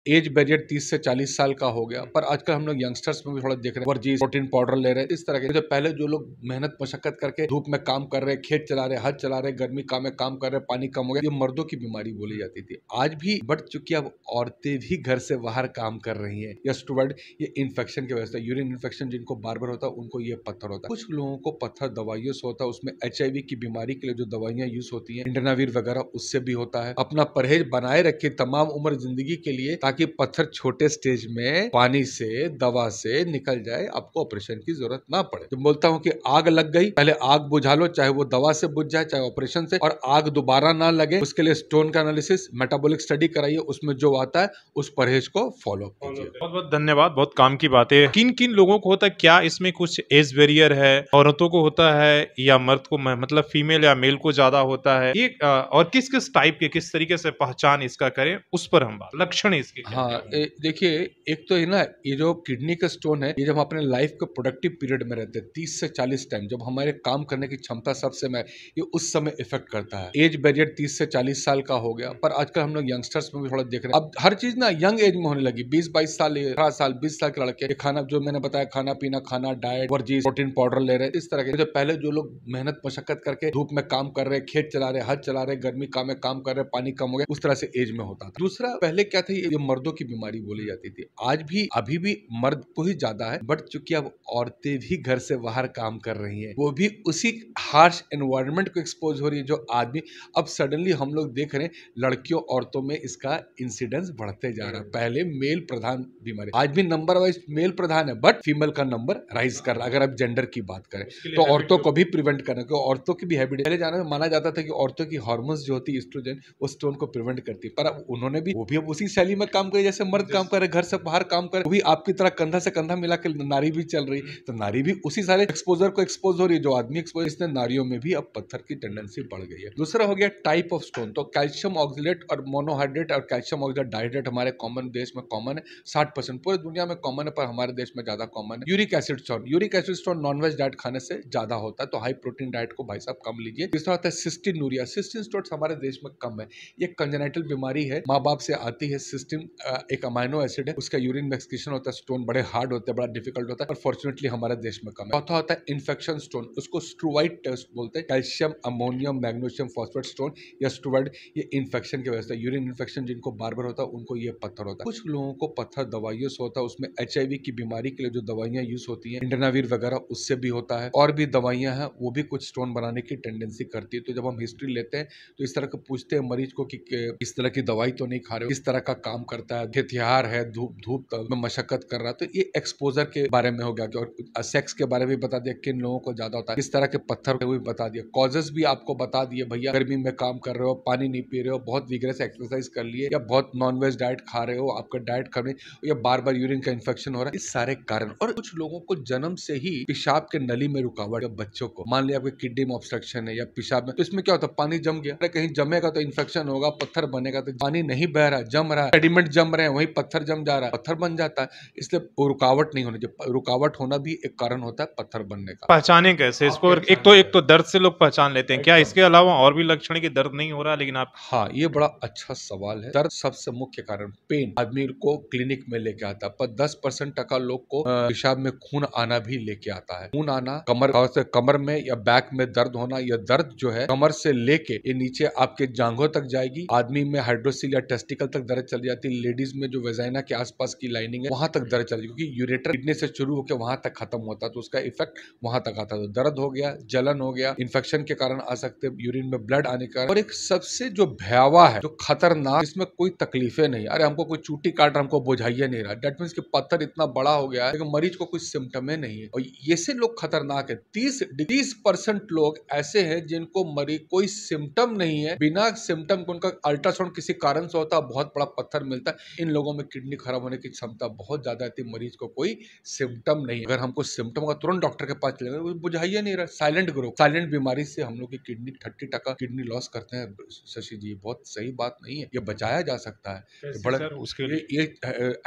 As barrier 30 से 40 साल का हो गया, पर आजकल हम लोग यंगस्टर्स में भी थोड़ा देख रहे हैं वर्जिश प्रोटीन पाउडर ले रहे हैं। इस तरह के जो पहले जो लोग मेहनत मशक्कत करके धूप में काम कर रहे, खेत चला रहे, हद चला रहे, गर्मी का में काम कर रहे, पानी कम हो गया, ये मर्दों की बीमारी बोली जाती थी। आज भी बढ़ चुकी है, अब औरतें भी घर से बाहर काम कर रही है। या स्टूवर्ड, ये इन्फेक्शन की वजह से, यूरिन इन्फेक्शन जिनको बार बार होता है उनको ये पत्थर होता है। कुछ लोगों को पत्थर दवाइयों से होता है, उसमें HIV की बीमारी के लिए जो दवाइयां यूज होती है इंटेनावीर वगैरह, उससे भी होता है। अपना परहेज बनाए रखिए तमाम उम्र जिंदगी के लिए, ताकि पत्थर छोटे स्टेज में पानी से, दवा से निकल जाए, आपको ऑपरेशन की जरूरत ना पड़े। तो बोलता हूँ कि आग लग गई, पहले आग बुझा लो, चाहे वो दवा से बुझ जाए चाहे ऑपरेशन से, और आग दोबारा ना लगे उसके लिए स्टोन का एनालिसिस, मेटाबॉलिक स्टडी कराइए, उसमें जो आता है उस परहेज को फॉलो कीजिए। बहुत बहुत धन्यवाद, बहुत काम की बात है। किन किन लोगों को होता है, क्या इसमें कुछ एज बैरियर है, औरतों को होता है या मर्द को, मतलब फीमेल या मेल को ज्यादा होता है ये, और किस किस टाइप के, किस तरीके से पहचान इसका करें, उस पर हम बात, लक्षण इसके क्या हाँ, क्या देखिए, एक तो है ना, ये जो किडनी का स्टोन है, ये जब अपने लाइफ के प्रोडक्टिव पीरियड में रहते हैं 30 से 40 टाइम, जब हमारे काम करने की क्षमता सबसे में, ये उस समय इफेक्ट करता है। एज बैरियर 30 से 40 साल का हो गया, पर आजकल हम लोग यंगस्टर्स में भी थोड़ा देख रहे हैं, अब हर चीज ना यंग एज में होने लगी। 20-22 साल, 18 साल, 20 साल के लड़के, ये खाना जो मैंने बताया, खाना पीना, खाना, डाइट, वर्जिश, प्रोटीन पाउडर ले रहे हैं, इस तरह के। जो पहले जो लोग मेहनत मशक्कत करके धूप में काम कर रहे, खेत चला रहे, हद चला रहे, गर्मी का में काम कर रहे, पानी कम हो गया, उस तरह से एज में होता था। दूसरा, पहले क्या था, ये मर्दों की बीमारी बोली जाती थी। आज भी अभी भी मर्द को ही ज्यादा है, बढ़ चुकी है, अब औरतें भी घर से बाहर काम कर रही हैं, वो भी उसी हार्श एनवायरनमेंट को एक्सपोज हो रही है जो आदमी। अब सडनली हम लोग देख रहे हैं लड़कियों औरतों में इसका इंसिडेंस बढ़ते जा रहा है। पहले मेल प्रधान बीमारी, आज भी नंबर वाइज मेल प्रधान है, बट फीमेल का नंबर राइज कर रहा है। अगर आप जेंडर की बात करें तो औरतों को भी प्रिवेंट करना, क्योंकि औरतों की भी हैबिट, पहले जाने में माना जाता था कि औरतों की हार्मोन्स जो होती है एस्ट्रोजन, वो स्टोन को प्रिवेंट करती है, पर अब उन्होंने भी, वो भी अब उसी शैली में काम करे जैसे मर्द काम करे, घर से बाहर काम करे, वो भी आपकी तरह कंधा से कंधा मिला के नारी भी चल रही, तो नारी भी उसी सारे एक्सपोजर को एक्सपोज हो रही है जो आदमी एक्सपोज, इसने नारियों में भी अब पत्थर की टेंडेंसी बढ़ गई है। दूसरा हो गया टाइप ऑफ स्टोन, तो कैल्शियम ऑक्सलेट और मोनोहाइड्रेट और कैल्शियम ऑक्सलेट डाइड्रेट हमारे कॉमन देश में कॉमन है, 60%, पूरे दुनिया में कॉमन है, पर हमारे देश में ज्यादा कॉमन है। Uric acid stone, uric acid stone nonveg diet खाने से ज्यादा होता है, तो हाई प्रोटीन डाइट को भाई साहब कम लीजिए। तीसरा होता है सिस्टीनूरिया, सिस्टीन स्टोन हमारे देश में कम है, ये कंजेनाइटल बीमारी है, माँ बाप से आती है। सिस्टीन एक अमाइनो एसिड है, उसका यूरिन में एक्सक्रीशन होता है, स्टोन बड़े हार्ड होते हैं, बड़ा डिफिकल्ट होता है, पर फॉर्चुनेटली हमारे देश में कम है। चौथा होता है इन्फेक्शन स्टोन, उसको स्ट्रूवाइड टेस्ट बोलते हैं, calcium ammonium magnesium phosphate stone या स्ट्रूवाइड, ये इन्फेक्शन की वजह से, यूरिन इन्फेक्शन जिनको बार बार होता है उनको ये पत्थर होता है। कुछ लोगों को पत्थर दवाइयों से होता है, उसमें HIV की बीमारी के लिए जो दवाइयां यूज होती है इंटेनावीर वगैरह, उससे भी होता है, और भी दवाइयां हैं, वो भी कुछ स्टोन बनाने की टेंडेंसी करती है। तो जब हम हिस्ट्री लेते हैं तो इस तरह को पूछते हैं मरीज को कि इस तरह की दवाई तो नहीं खा रहे हो, इस तरह का काम करता है, हथियार है, धूप में मशक्कत कर रहा है, तो ये एक्सपोजर के बारे में हो गया। और सेक्स के बारे में बता दिया, किन लोगों को ज्यादा होता है, इस तरह के पत्थर भी बता दिया, कॉजेस भी आपको बता दिए, भैया गर्मी में काम कर रहे हो, पानी नहीं पी रहे हो, बहुत विग्रेस एक्सरसाइज कर लिए, या बहुत नॉनवेज डाइट खा रहे हो, आपका डाइट खाने, या बार बार यूरिन का इन्फेक्शन हो रहा है, इस सारे कारण। और कुछ लोगों को जन्म से ही पेशाब के नली में रुकावट, या बच्चों को मान लिया आपके किडनी में ऑब्स्ट्रक्शन है या पेशाब में, तो इसमें क्या होता है, पानी जम गया, कहीं जमेगा तो इन्फेक्शन होगा, पत्थर बनेगा, तो पानी नहीं बह रहा, जम रहा है, सेडिमेंट जम रहे हैं, वही पत्थर जम जा रहा है, पत्थर बन जाता है। इसलिए रुकावट नहीं होनी चाहिए, रुकावट होना भी एक कारण होता है पत्थर बनने का। पहचाने कैसे इसको? एक तो दर्द से लोग पहचान लेते हैं, क्या इसके अलावा और भी लक्षण की दर्द नहीं हो रहा, लेकिन आप? हाँ, ये बड़ा अच्छा सवाल है। दर्द सबसे मुख्य कारण, पेन आदमी को क्लिनिक में लेके आता है, पर 10% टका लोग को पेशाब में खून आना भी लेके आता है। खून आना, कमर में या बैक में दर्द होना, यह दर्द जो है कमर से लेके ये नीचे आपके जांघों तक जाएगी। आदमी में हाइड्रोसिल या टेस्टिकल तक दर्द चली जाती है, लेडीज में जो वेजाइना के आसपास की लाइनिंग है वहां तक दर्द चली, क्योंकि यूरेटर किडनी से शुरू होकर वहां तक खत्म होता है, तो उसका इफेक्ट वहां तक आता है। तो दर्द हो गया, जलन हो गया, इन्फेक्शन के कारण आ सकते, यूरिन में ब्लड आने का। और एक सबसे जो भयावह है, जो खतरनाक, इसमें कोई तकलीफें नहीं, अरे हमको कोई चूटी काट रहा, हमको बुझाइए नहीं रहा, डेट मींस कि पत्थर इतना बड़ा हो गया है लेकिन मरीज को कोई सिम्टम नहीं है। और ये से लोग खतरनाक है। 30% लोग ऐसे हैं जिनको मरीज कोई सिम्टम नहीं है, बिना सिम्टम को उनका अल्ट्रासाउंड किसी कारण से होता है, बहुत बड़ा पत्थर मिलता है। इन लोगों में किडनी खराब होने की क्षमता बहुत ज्यादा है, मरीज को कोई सिम्टम नहीं है। अगर हमको सिम्टम का तुरंत डॉक्टर के पास चलेगा, बुझाइए नहीं रहा, साइलेंट ग्रो, साइलेंट बीमारी से हम लोग की किडनी 30% किडनी लॉस करते हैं। शशि जी, बहुत सही बात नहीं है, ये बचाया जा सकता है। बड़ा उसके ये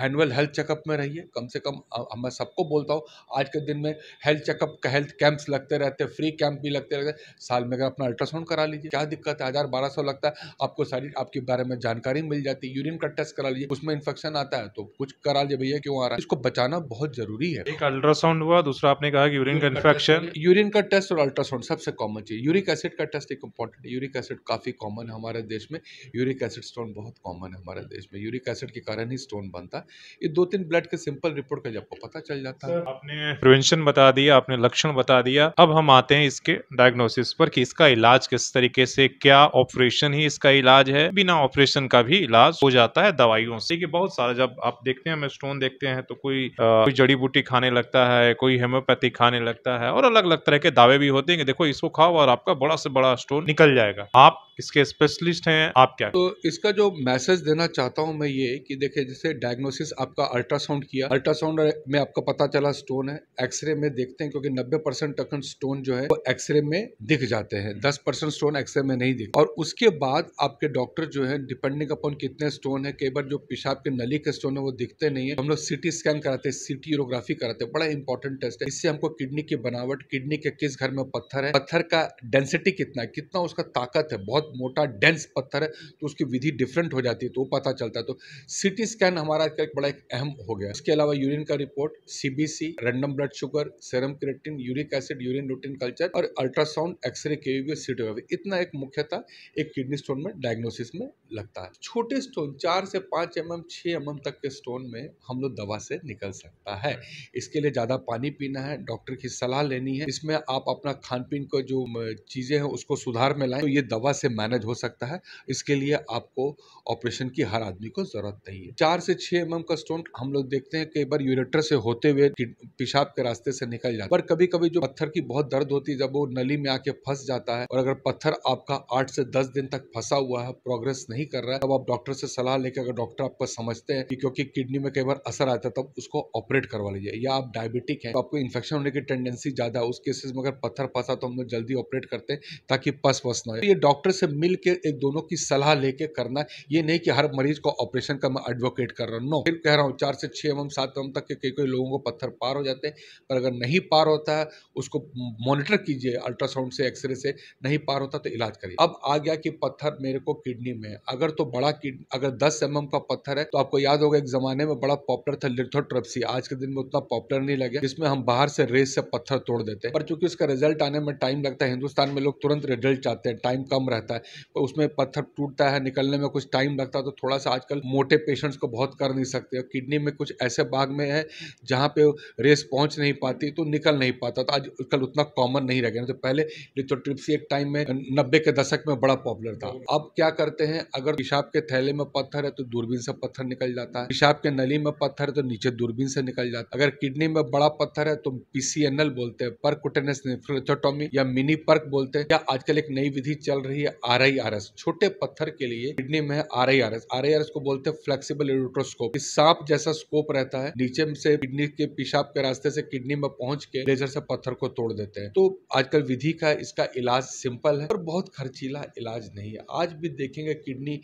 एनुअल हेल्थ चेकअप में रहिए कम से कम। मैं सबको बोलता हूँ आज के दिन में हेल्थ चेकअप, हेल्थ कैंप्स लगते रहते हैं, फ्री कैंप भी लगते रहते हैं। साल में अगर अपना अल्ट्रासाउंड करा लीजिए, क्या दिक्कत है, 1000-1200 लगता है, आपको सारी आपके बारे में जानकारी मिल जाती है। यूरिन का टेस्ट करा लीजिए, उसमें इन्फेक्शन आता है तो कुछ करा लीजिए भैया, क्यों आ रहा है, इसको बचाना बहुत जरूरी है। एक अल्ट्रासाउंड हुआ, दूसरा आपने कहा कि यूरिन का इन्फेक्शन। यूरिन का टेस्ट और अल्ट्रासाउंड सबसे कॉमन चीज। यूरिक एसिड का टेस्ट एक इंपॉर्टेंट है। यूरिक एसिड काफी कॉमन है हमारे देश में। यूरिक एसिड स्टोन बहुत कॉमन है हमारे देश में। यूरिक एसिड के कारण ही स्टोन बनता है। ये 2-3 ब्लड के सिंपल रिपोर्ट का आपको पता चल जाता है। आपने प्रिवेंशन बता दिया, आपने लक्षण बता दिया, अब हम आते हैं इसके डायग्नोसिस पर कि इसका इलाज किस तरीके से, क्या ऑपरेशन ही इसका इलाज है, बिना ऑपरेशन का भी इलाज हो जाता है दवाइयों से। कि बहुत सारा जब आप देखते हैं, हमें स्टोन देखते हैं तो कोई कोई जड़ी बूटी खाने लगता है, कोई होम्योपैथी खाने लगता है, और अलग अलग तरह के दावे भी होते हैं कि देखो इसको खाओ और आपका बड़ा से बड़ा स्टोन निकल जाएगा। आप इसके स्पेशलिस्ट हैं, आप क्या? तो इसका जो मैसेज देना चाहता हूं मैं ये कि देखिए, जैसे डायग्नोसिस आपका अल्ट्रासाउंड किया, अल्ट्रासाउंड में आपका पता चला स्टोन है, एक्सरे में देखते हैं क्योंकि 90% तक स्टोन जो है वो एक्सरे में दिख जाते हैं, 10% स्टोन एक्सरे में नहीं दिख। और उसके बाद आपके डॉक्टर जो है डिपेंडिंग अपॉन कितने स्टोन है, कई बार जो पेशाब के नली के स्टोन है वो दिखते नहीं है, हम लोग सीटी स्कैन कराते हैं, सीटी यूरोग्राफी कराते हैं, बड़ा इंपॉर्टेंट टेस्ट है। इससे हमको किडनी की बनावट, किडनी के किस घर में पत्थर है, पत्थर का डेंसिटी कितना है, कितना उसका ताकत है, बहुत मोटा डेंस पत्थर है तो उसकी विधि डिफरेंट हो जाती है, तो वो पता चलता है। तो सीटी स्कैन हमारा एक बड़ा एक अहम हो गया। इसके अलावा यूरिन का report, CBC, random blood sugar, serum creatine, uric acid, urine routine culture और अल्ट्रासाउंड, एक्सरे, केवीवी, सीटोग्राफी, इतना एक मुख्यतः एक किडनी स्टोन में डायग्नोसिस में लगता है। छोटे स्टोन 4 से 5 mm 6 mm तक के स्टोन में हम लोग दवा से निकल सकता है। इसके लिए ज्यादा पानी पीना है, डॉक्टर की सलाह लेनी है, इसमें आप अपना खान पीन को जो चीजें हैं उसको सुधार में लाएं तो ये दवा से मैनेज हो सकता है। इसके लिए आपको ऑपरेशन की हर आदमी को जरूरत नहीं है। 4 से 6 mm का स्टोन हम लोग देखते हैं कई बार यूरेटर से होते हुए पेशाब के रास्ते से निकल जाता है, पर कभी कभी जो पत्थर की बहुत दर्द होती है जब वो नली में आके फंस जाता है, और अगर पत्थर आपका 8 से 10 दिन तक फंसा हुआ है, प्रोग्रेस नहीं कर रहा है, तब आप डॉक्टर से सलाह लेकर, अगर डॉक्टर आपको समझते हैं कि क्योंकि किडनी में कई बार असर आता है, तब उसको ऑपरेट करवा लीजिए। या आप डायबिटिक हैं तो आपको इन्फेक्शन होने की टेंडेंसी ज्यादा है, उस केसेस में अगर पत्थर फंसा तो हम लोग जल्दी ऑपरेट करते हैं ताकि पस वस ना हो। ये डॉक्टर से मिल के एक दोनों की सलाह लेके करना। ये नहीं कि हर मरीज को ऑपरेशन का मैं एडवोकेट कर रहा हूँ, नो। फिर कह रहा हूँ 4 से 6 mm 7 mm तक के कई लोगों को पत्थर पार हो जाते हैं, पर अगर नहीं पार होता है उसको मॉनिटर कीजिए, अल्ट्रासाउंड से, एक्सरे से। नहीं पार होता तो इलाज करिए। अब आ गया कि पत्थर मेरे को किडनी में है, अगर तो बड़ा अगर 10 mm का पत्थर है तो आपको याद होगा एक जमाने में बड़ा पॉपुलर था लिथोट्रिप्सी, आज के दिन में उतना पॉपुलर नहीं लगे, जिसमें हम बाहर से रेस से पत्थर तोड़ देते हैं, पर चूंकि उसका रिजल्ट आने में टाइम लगता है, हिंदुस्तान में लोग तुरंत रिजल्ट चाहते हैं, टाइम कम रहता है, तो उसमें पत्थर टूटता है, निकलने में कुछ टाइम लगता है, तो थोड़ा सा आजकल मोटे पेशेंट्स को बहुत कर नहीं सकते। किडनी में कुछ ऐसे भाग में है जहाँ पे रेस पहुंच नहीं पाती तो निकल नहीं पाता, तो आजकल उतना कॉमन नहीं रह गया। तो पहले लिथोट्रिप्सी एक टाइम में 90 के दशक में बड़ा पॉपुलर था। अब क्या करते हैं, अगर पेशाब के थैले में पत्थर है तो दूरबीन से पत्थर निकल जाता है, पेशाब के नली में पत्थर है तो नीचे दूरबीन से निकल जाता है। अगर किडनी में बड़ा पत्थर है तो पीसीएनएल बोलते हैं, परक्यूटेनियस नेफ्रोथोटोमी, या मिनी पर्क बोलते हैं, या आजकल एक नई विधि चल रही है RIRS, छोटे पत्थर के लिए किडनी में है RIRS को बोलते हैं फ्लेक्सिबल यूरोट्रोस्कोप। इस सांप जैसा स्कोप रहता है, नीचे से किडनी के पेशाब के रास्ते से किडनी में पहुंच के लेजर से पत्थर को तोड़ देते हैं। तो आजकल विधि का इसका इलाज सिंपल है और बहुत खर्चीला इलाज नहीं है। आज भी देखेंगे किडनी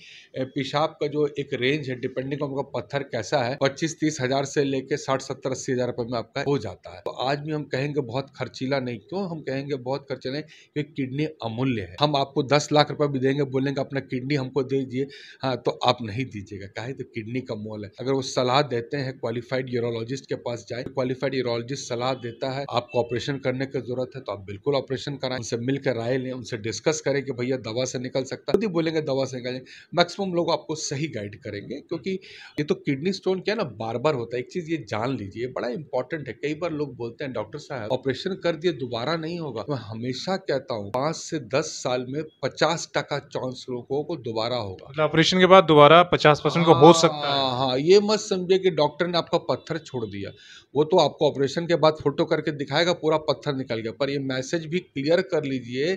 पेशाब का जो एक रेंज है, डिपेंडिंग ऑन पत्थर कैसा है, 25-30 हजार से लेके 60-70-80 हजार रुपए में आपका हो जाता है। तो आज भी हम कहेंगे बहुत खर्चीला नहीं। क्यों हम कहेंगे बहुत खर्चीला नहीं? क्योंकि किडनी अमूल्य है। हम आपको 10 लाख रुपए भी देंगे, बोलेंगे अपना किडनी हमको दे दीजिए, हाँ, तो आप नहीं दीजिएगा। काहे? तो किडनी का मोल है। अगर वो सलाह देते हैं क्वालिफाइड यूरोलॉजिस्ट के पास जाए, क्वालिफाइड यूरोलॉजिस्ट सलाह देता है आपको ऑपरेशन करने की जरूरत है तो आप बिल्कुल ऑपरेशन कराएं, उनसे मिलकर राय लें, उनसे डिस्कस करें कि भैया दवा से निकल सकता है, खुद ही बोलेंगे दवा से निकल। मैक्सिमम लोग आपको सही गाइड करेंगे, क्योंकि ये तो किडनी स्टोन क्या है ना, बार बार होता है। एक चीज ये जान लीजिए, बड़ा इंपॉर्टेंट है। कई बार लोग बोलते हैं डॉक्टर साहब ऑपरेशन कर दिए दोबारा नहीं होगा। मैं हमेशा कहता हूँ 5 से 10 साल में 50% चांस लोगों को दोबारा होगा। मतलब ऑपरेशन के बाद दोबारा 50% को हो सकता है। हाँ, ये मत समझिए कि डॉक्टर ने आपका पत्थर छोड़ दिया, वो तो आपको ऑपरेशन के बाद फोटो करके दिखाएगा पूरा पत्थर निकल गया, पर ये मैसेज भी क्लियर कर लीजिए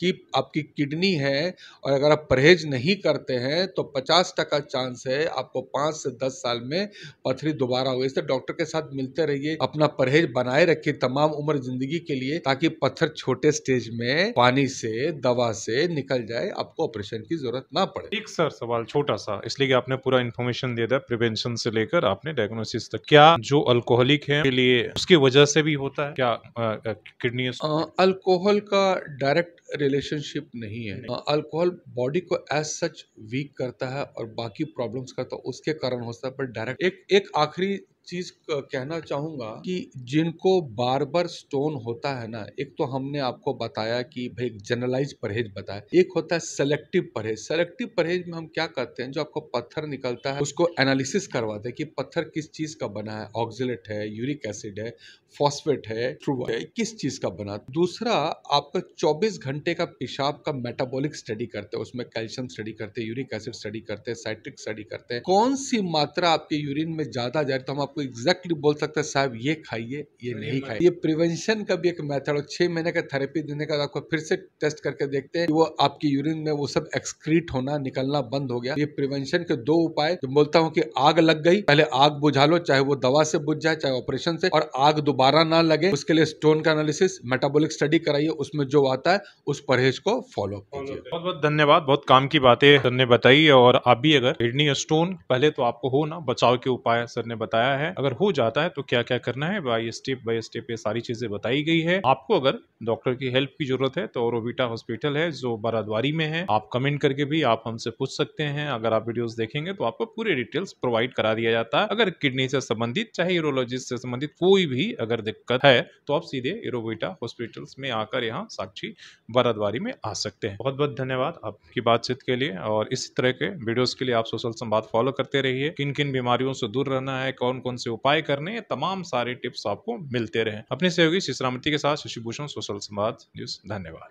कि आपकी किडनी है और अगर आप परहेज नहीं करते हैं तो 50% चांस है आपको 5 से 10 साल में पथरी दोबारा हो। इसलिए डॉक्टर के साथ मिलते रहिए, अपना परहेज बनाए रखिए तमाम उम्र जिंदगी के लिए, ताकि पत्थर छोटे स्टेज में पानी से, दवा से निकल जाए, आपको ऑपरेशन की जरूरत ना पड़े। एक सर सवाल छोटा सा, इसलिए कि आपने पूरा इन्फॉर्मेशन दे दिया, प्रिवेंशन से लेकर आपने डायग्नोसिस तक। क्या जो अल्कोहलिक है के लिए उसकी वजह से भी होता है क्या किडनी? अल्कोहल का डायरेक्ट रिलेशनशिप नहीं है। अल्कोहल बॉडी को एज सच वीक करता है और बाकी प्रॉब्लम्स का तो उसके कारण होता है, पर डायरेक्ट एक आखिरी चीज कहना चाहूंगा कि जिनको बार बार स्टोन होता है ना, एक तो हमने आपको बताया कि भाई जनरलाइज परहेज बताया, एक होता है सेलेक्टिव परहेज। सेलेक्टिव परहेज में हम क्या करते हैं, जो आपको पत्थर निकलता है उसको एनालिसिस करवाते हैं कि पत्थर किस चीज का बना है, ऑक्जेलेट है, यूरिक एसिड है, फॉस्फेट है, फ्लूइड है, किस चीज का बना। दूसरा, आपका 24 घंटे का पेशाब का मेटाबॉलिक स्टडी करते हैं, उसमें कैल्शियम स्टडी करते हैं, यूरिक एसिड स्टडी करते हैं, साइट्रिक स्टडी करते हैं, कौन सी मात्रा आपके यूरिन में ज्यादा जा रही है, तो हम आपको एग्जैक्टली बोल सकते हैं साहब ये खाइए, ये नहीं खाइए। ये प्रिवेंशन का भी एक मेथड है। 6 महीने का थेरेपी देने का आपको फिर से टेस्ट करके देखते हैं कि वो आपकी यूरिन में वो सब एक्सक्रीट होना, निकलना बंद हो गया। ये प्रिवेंशन के 2 उपाय जो बोलता हूँ कि आग लग गई, पहले आग बुझा लो, चाहे वो दवा से बुझ जाए चाहे ऑपरेशन से, और आग दोबारा ना लगे उसके लिए स्टोन का एनालिसिस, मेटाबॉलिक स्टडी कराइए, उसमें जो आता है उस परहेज को फॉलो कीजिए। बहुत बहुत धन्यवाद, बहुत काम की बातें सर ने बताई। और आप भी अगर किडनी स्टोन पहले तो आपको हो ना, बचाव के उपाय सर ने बताया है, अगर हो जाता है तो क्या क्या करना है, बाय स्टेप ये सारी चीजें बताई गई है। आपको अगर डॉक्टर की हेल्प की जरूरत है तो ओरोविटा हॉस्पिटल है जो बाराद्वारी में है, आप कमेंट करके भी आप हमसे पूछ सकते हैं। अगर आप वीडियोस देखेंगे तो आपको पूरी डिटेल्स प्रोवाइड करा दिया जाता है। अगर किडनी से संबंधित चाहे यूरोलॉजिस्ट से संबंधित कोई भी अगर दिक्कत है तो आप सीधे ओरोविटा हॉस्पिटल्स में आकर यहाँ साक्षी बाराद्वारी में आ सकते हैं। बहुत बहुत धन्यवाद आपकी बातचीत के लिए, और इसी तरह के वीडियोस के लिए आप सोशल संवाद फॉलो करते रहिए। किन किन बीमारियों से दूर रहना है, कौन कौन से उपाय करने हैं, तमाम सारे टिप्स आपको मिलते रहे। अपने सहयोगी शिश्रामती के साथ शशिभूषण, सोशल संवाद न्यूज। धन्यवाद।